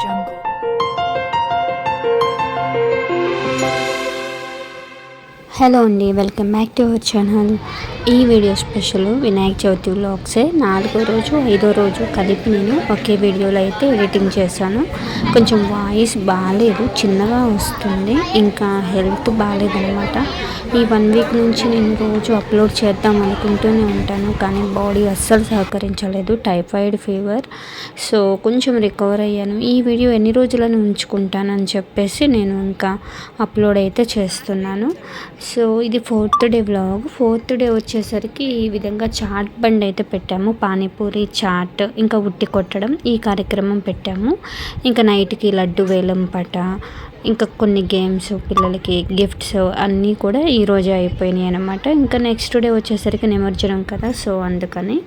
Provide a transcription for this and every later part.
Jungle. Hello అండి, welcome back to our channel. ఈ video special Vinayaka Chavithi వ్లాగ్సే. 4వ రోజు 5వ రోజు కలిపి నేను ఒకే వీడియోలో అయితే ఎడిటింగ్ చేశాను. కొంచెం వాయిస్ బాగాలేదు, చిన్నగా వస్తుంది, ఇంకా హెల్త్ బాగాలేదనమాట. ఈ 1 వీక్ నుంచి నేను రోజు అప్లోడ్ చేద్దాం అనుకుంటూనే ఉంటాను, కానీ బాడీ అస్సలు సహకరించలేదు. టైఫాయిడ్ ఫీవర్, సో కొంచెం రికవర్ అయ్యాను. ఈ వీడియో ఎన్ని రోజులను ఉంచుకుంటానని చెప్పేసి నేను ఇంకా అప్లోడ్ అయితే చేస్తున్నాను. సో ఇది 4th day vlog. 4th day వచ్చేసరికి ఈ విధంగా చాట్ బండ్ అయితే పెట్టాము. పానీపూరి, చాట్, ఇంకా ఉట్టి కొట్టడం ఈ కార్యక్రమం పెట్టాము. ఇంకా నైట్కి లడ్డు వేలం పట, ఇంకా కొన్ని గేమ్స్, పిల్లలకి గిఫ్ట్స్ అన్నీ కూడా ఈరోజే అయిపోయినాయి అనమాట. ఇంకా నెక్స్ట్ డే వచ్చేసరికి నిమజ్జనం కదా, సో అందుకని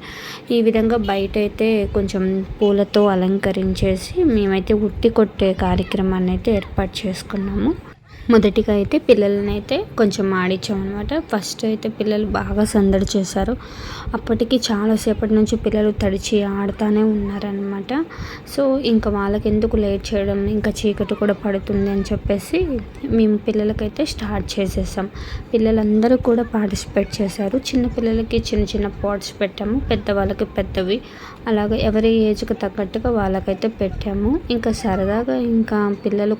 ఈ విధంగా బయట అయితే కొంచెం పూలతో అలంకరించేసి మేమైతే ఉట్టి కొట్టే కార్యక్రమాన్ని అయితే ఏర్పాటు చేసుకున్నాము. మొదటిగా అయితే పిల్లలని అయితే కొంచెం ఆడించాం అనమాట. ఫస్ట్ అయితే పిల్లలు బాగా సందడి చేశారు. అప్పటికి చాలాసేపటి నుంచి పిల్లలు తడిచి ఆడుతూనే ఉన్నారనమాట. సో ఇంకా వాళ్ళకి ఎందుకు లేట్ చేయడం, ఇంకా చీకటి కూడా పడుతుంది అని చెప్పేసి మేము పిల్లలకైతే స్టార్ట్ చేసేసాం. పిల్లలందరూ కూడా పార్టిసిపేట్ చేశారు. చిన్న పిల్లలకి చిన్న చిన్న పాట్స్ పెట్టాము, పెద్దవాళ్ళకి పెద్దవి, అలాగే ఎవరి ఏజ్కి తగ్గట్టుగా వాళ్ళకైతే పెట్టాము. ఇంకా సరదాగా ఇంకా పిల్లలు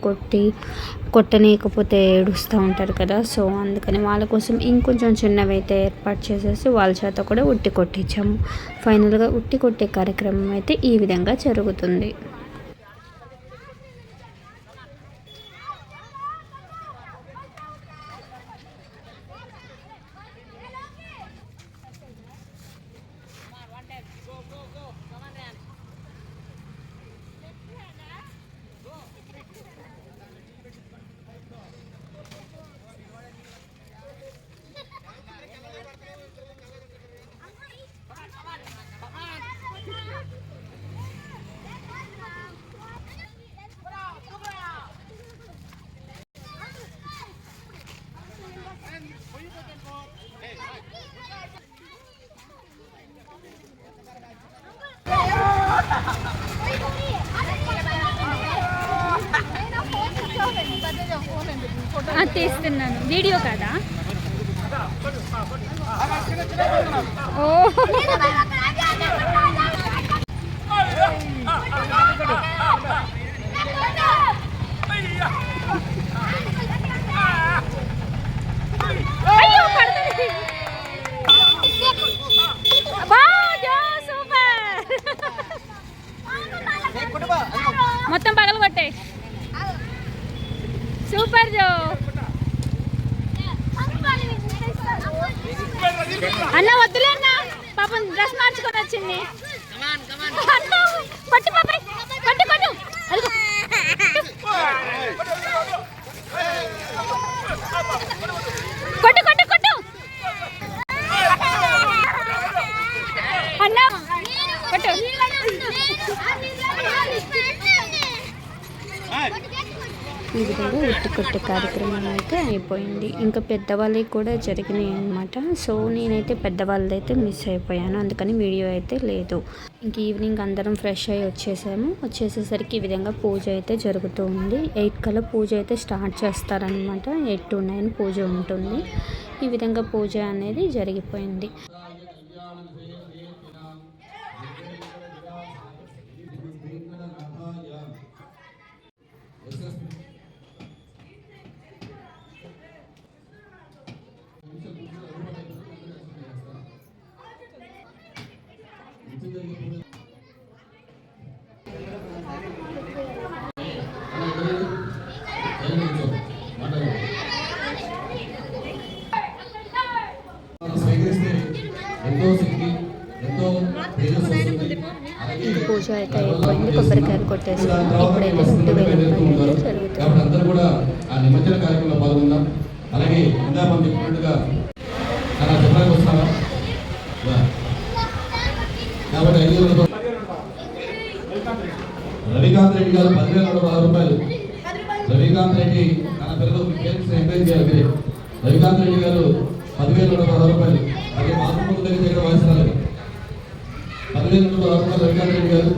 కొట్టనీయకపోతే ఏడుస్తూ ఉంటారు కదా, సో అందుకని వాళ్ళ కోసం ఇంకొంచెం చిన్నవి అయితే ఏర్పాటు చేసేసి వాళ్ళ చేత కూడా ఉట్టి కొట్టించాము. ఫైనల్గా ఉట్టి కొట్టే కార్యక్రమం అయితే ఈ విధంగా జరుగుతుంది. తీస్తున్నాను, వీడియో కదా. మొత్తం పగలు కొట్టే, సూపర్ జో. అన్న వద్దులే అన్న, పాపం డ్రెస్ మార్చుకొని వచ్చింది. పట్టు పాపాయ్, పట్టు కొట్టు, కొట్టు కొట్టు కొట్టు అన్న, కొట్టు. ఈ విధంగా ఉట్టి కొట్టే కార్యక్రమం అయితే అయిపోయింది. ఇంకా పెద్దవాళ్ళకి కూడా జరిగినాయి అనమాట. సో నేనైతే పెద్దవాళ్ళదైతే మిస్ అయిపోయాను, అందుకని వీడియో అయితే లేదు. ఇంక ఈవినింగ్ అందరం ఫ్రెష్ అయ్యి వచ్చేసేసరికి ఈ విధంగా పూజ అయితే జరుగుతూ ఉంది. 8 కల్లా పూజ అయితే స్టార్ట్ చేస్తారనమాట. 8 to 9 పూజ ఉంటుంది. ఈ విధంగా పూజ అనేది జరిగిపోయింది. పూజ అయితే అయిపోయింది, కొబ్బరికాయలు కొట్టేసాము. ఇప్పుడైతే ఉట్టి వేలం జరుగుతుంది. అందరూ కూడా ఆ నిమజ్జన కార్యక్రమంలో పాల్గొందాం. అలాగే ఇందా మనం చెప్పినట్టుగా చెప్పడానికి వస్తావా కాబట్టి రవికాంత్ రెడ్డి గారు 10,110 రూపాయలు. రవికాంత్ రెడ్డి తన పిల్లలు ఎంకరేజ్ చేయాలి. రవికాంత్ రెడ్డి గారు 10,110 రూపాయలు. అదే మాతృమూర్తి దగ్గర వయసు 10,110 రూపాయలు రవికాంత్ రెడ్డి గారు.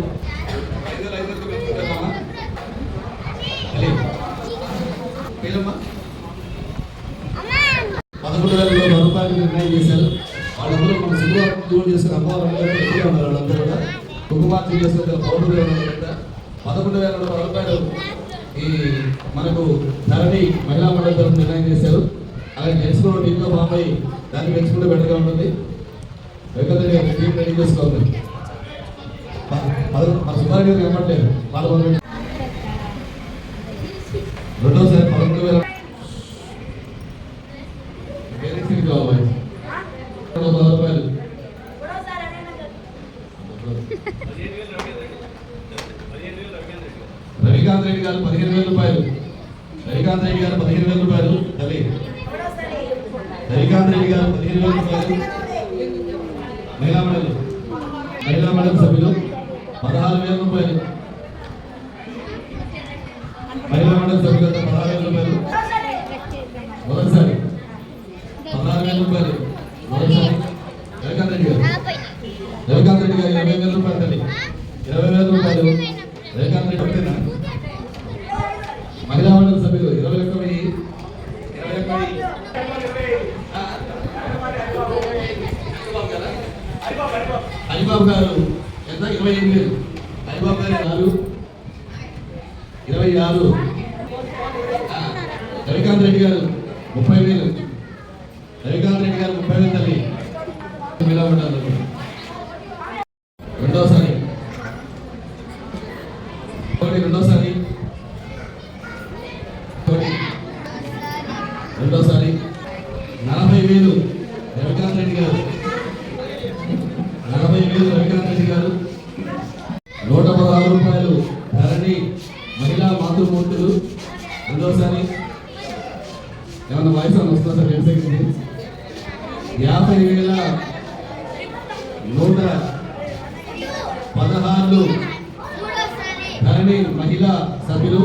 11,000 నిర్ణయం చేశారు. వాళ్ళందరూ మన శుభ్రం చేసుకుని అమ్మవారు ఎట్లా ఉన్నారు. వాళ్ళందరూ కూడా కుంకుమార్చన చేసుకుని పౌరులు 11,000 ఈ మనకు ధరణి మహిళా మండలి తరఫున నిర్ణయం చేశారు. అలాగే తెలుసుకోవడం ఇంట్లో బాబాయ్ దాన్ని పెంచుకుంటే బెటర్గా ఉంటుంది. రెడీ చేసుకోవాలి. మన సుబ్బారెడ్డి గారు ఏమంటారు రెండోసారి 11,000 రూపాయలు. రవికాంత్ రెడ్డి గారు 15,000 రూపాయలు. రవికాంత్ రెడ్డి గారు 15,000 రూపాయలు. తల్లి రవికాంత్ రెడ్డి గారు 15,000 రూపాయలు. మహిళా మండలి సభ్యులు 16,000 రూపాయలు. మహిళా మండలి సభ్యులు 16,000 రూపాయలు. మొదటిసారి 16,000 రూపాయలు. మొదటిసారి రవికాంత్ రెడ్డి గారు 20,000 రూపాయలు. తల్లి 20,000 రూపాయలు. రవికాంత్ రెడ్డి ఒకటేనా? మహిళా మండలి సభ్యులు 21,000. హరిబాబు గారు ఎంత? 25,000. హరిబాబు గారు 26. రవికాంత్ రెడ్డి గారు 30,000. రవికాంత్ రెడ్డి గారు 30,000. తల్లి మీలా ఉంటారు. రెండోసారి 40,000 రవికాంత్ రెడ్డి గారు. 40,000 రవికాంత్ రెడ్డి గారు. 116 రూపాయలు ధరణి మహిళా మాతృమూర్తులు. రెండోసారి ఏమన్నా వాయిస్ అని వస్తుందా సార్? 2 సెకండ్. 50,116 ధరణి మహిళా సభ్యులు.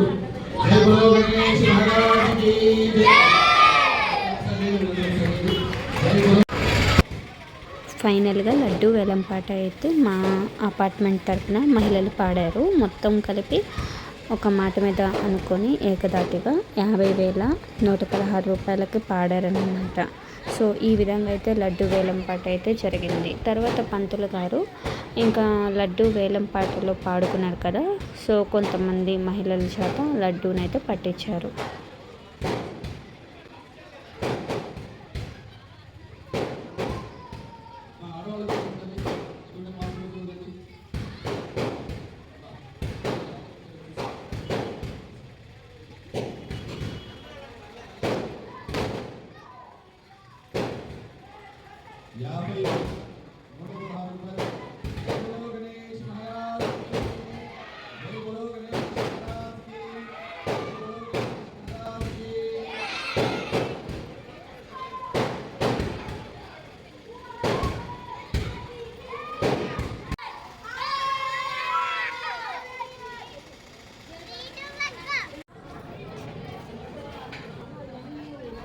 ఫైనల్గా లడ్డు వేలం పాట అయితే మా అపార్ట్మెంట్ తరఫున మహిళలు పాడారు. మొత్తం కలిపి ఒక మాట మీద అనుకొని ఏకదాటిగా 50,116 రూపాయలకి పాడారనమాట. సో ఈ విధంగా అయితే లడ్డు వేలం పాట అయితే జరిగింది. తర్వాత పంతులు గారు ఇంకా లడ్డు వేలం పాటలో పాడుకున్నారు కదా, సో కొంతమంది మహిళల చేత లడ్డూనైతే పట్టించారు.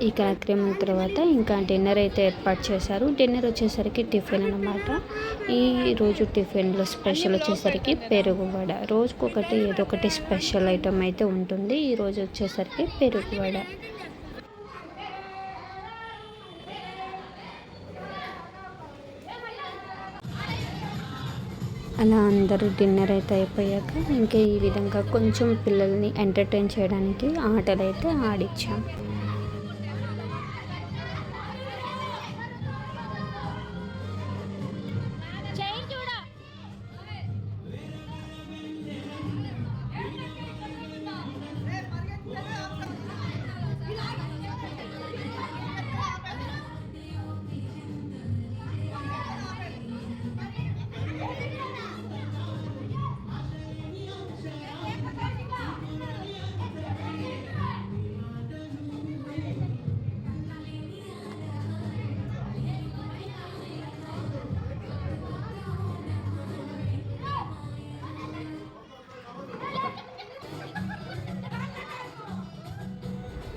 ఈ కార్యక్రమం తర్వాత ఇంకా డిన్నర్ అయితే ఏర్పాటు చేశారు. డిన్నర్ వచ్చేసరికి టిఫిన్ అన్నమాట. ఈరోజు టిఫిన్లో స్పెషల్ వచ్చేసరికి పెరుగు వడ. రోజుకొకటి ఏదో ఒకటి స్పెషల్ ఐటమ్ అయితే ఉంటుంది. ఈరోజు వచ్చేసరికి పెరుగు వడ. అలా అందరూ డిన్నర్ అయితే అయిపోయాక ఇంకా ఈ విధంగా కొంచెం పిల్లల్ని ఎంటర్టైన్ చేయడానికి ఆటలు అయితే ఆడించాం.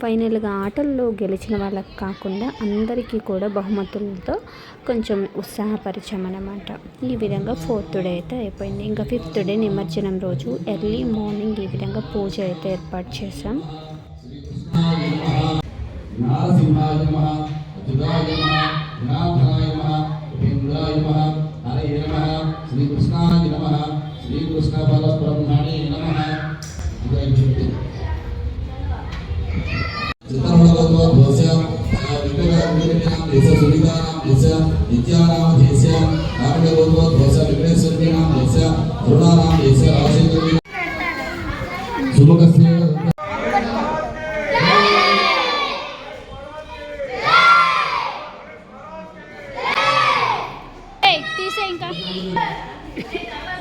ఫైనల్గా ఆటల్లో గెలిచిన వాళ్ళకి కాకుండా అందరికీ కూడా బహుమతులతో కొంచెం ఉత్సాహపరిచామన్నమాట. ఈ విధంగా 4th డే అయితే అయిపోయింది. ఇంకా 5th డే నిమజ్జనం రోజు ఎర్లీ మార్నింగ్ ఈ విధంగా పూజ అయితే ఏర్పాటు చేసాం. सुधाय नमः जनार्दनाय नमः उपेन्द्राय नमः हरये नमः श्रीकृष्णाय नमः श्रीकृष्ण परब्रह्मणे नमः चित्रभगवद्वस्य विग्रहनाम देश सुनितानाम देश नित्यानाम देश नामभगवद्वस्य विग्रहनाम देश अरुणानाम देश राजेन्द्र सुमुखस्य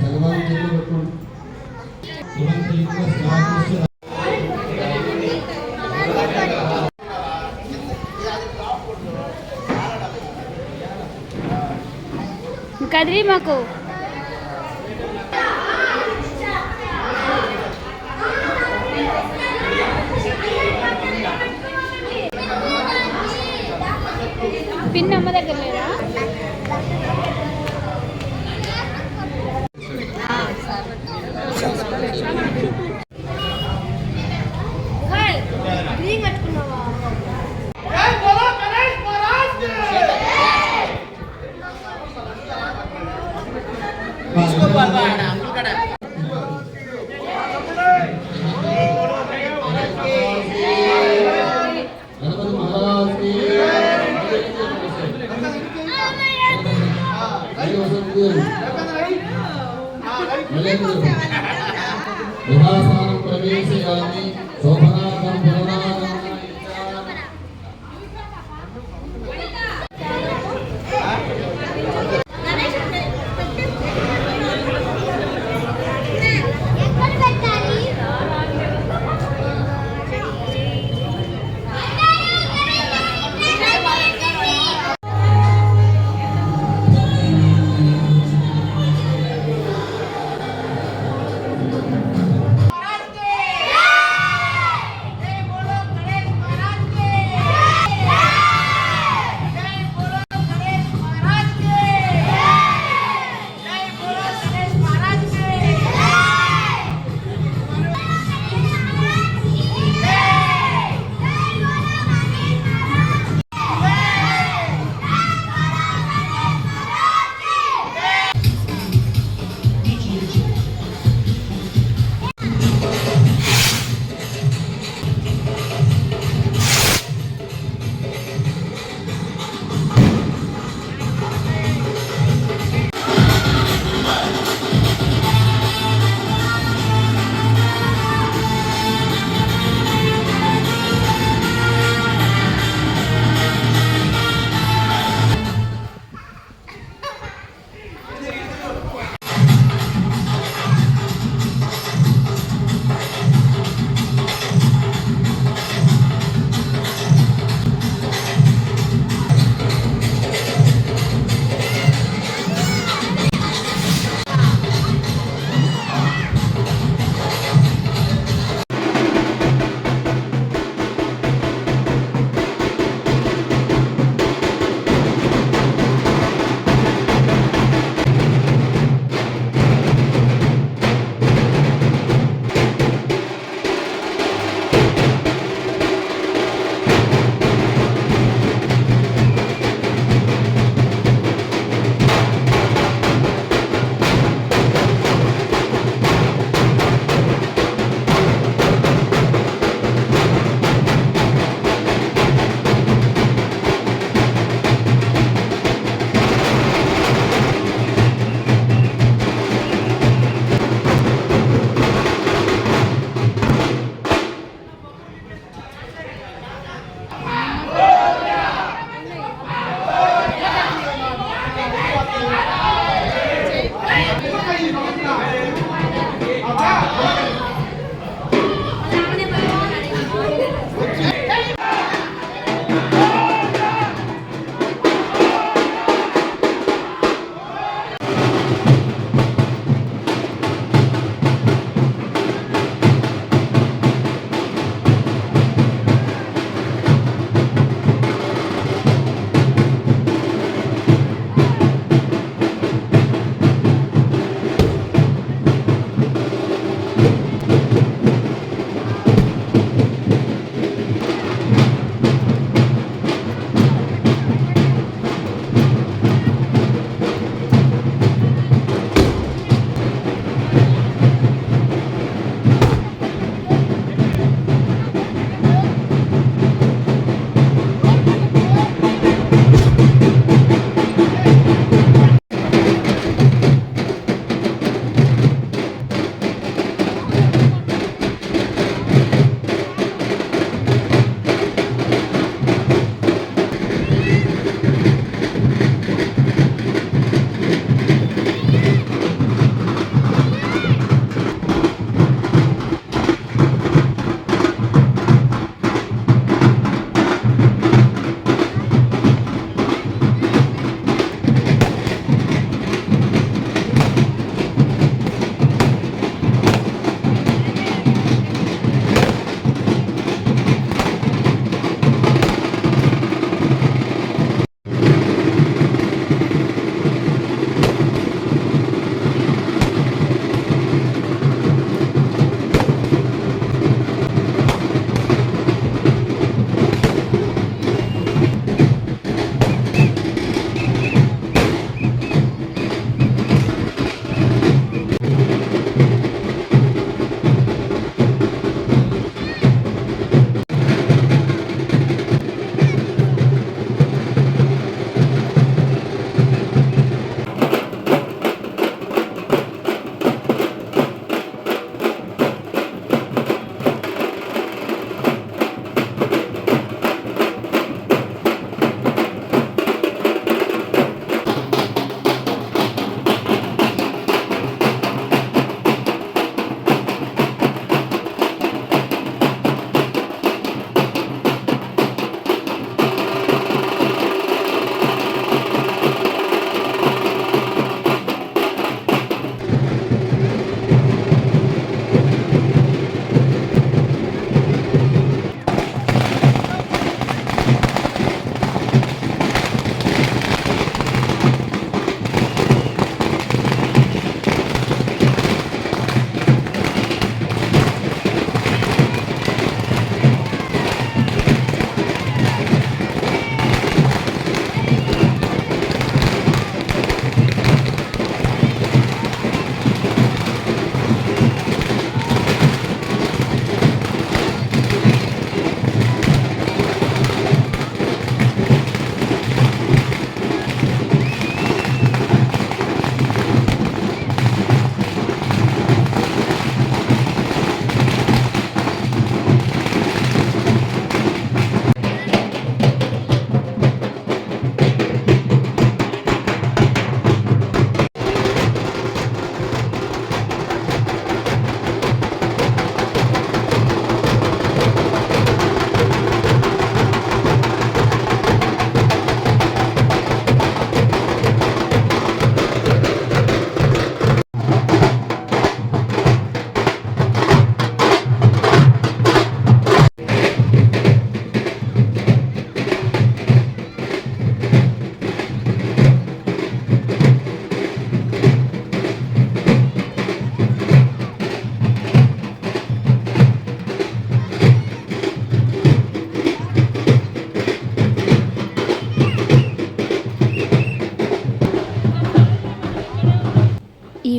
भगवान के लिए तुरंत एक కదిరి మాకు పిన్ అమ్మ దగ్గర లేదా विहासानं प्रवेशयामि शोभनाकं पुरनाकं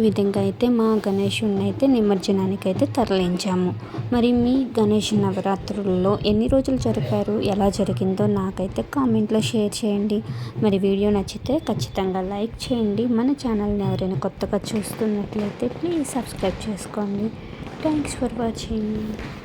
విధంగా అయితే మా గణేషుని అయితే నిమజ్జనానికి అయితే తరలించాము. మరి మీ గణేష్ నవరాత్రుల్లో ఎన్ని రోజులు జరిపారు, ఎలా జరిగిందో నాకైతే కామెంట్లో షేర్ చేయండి. మరి వీడియో నచ్చితే ఖచ్చితంగా లైక్ చేయండి. మన ఛానల్ని ఎవరైనా కొత్తగా చూస్తున్నట్లయితే ప్లీజ్ సబ్స్క్రైబ్ చేసుకోండి. Thanks for watching.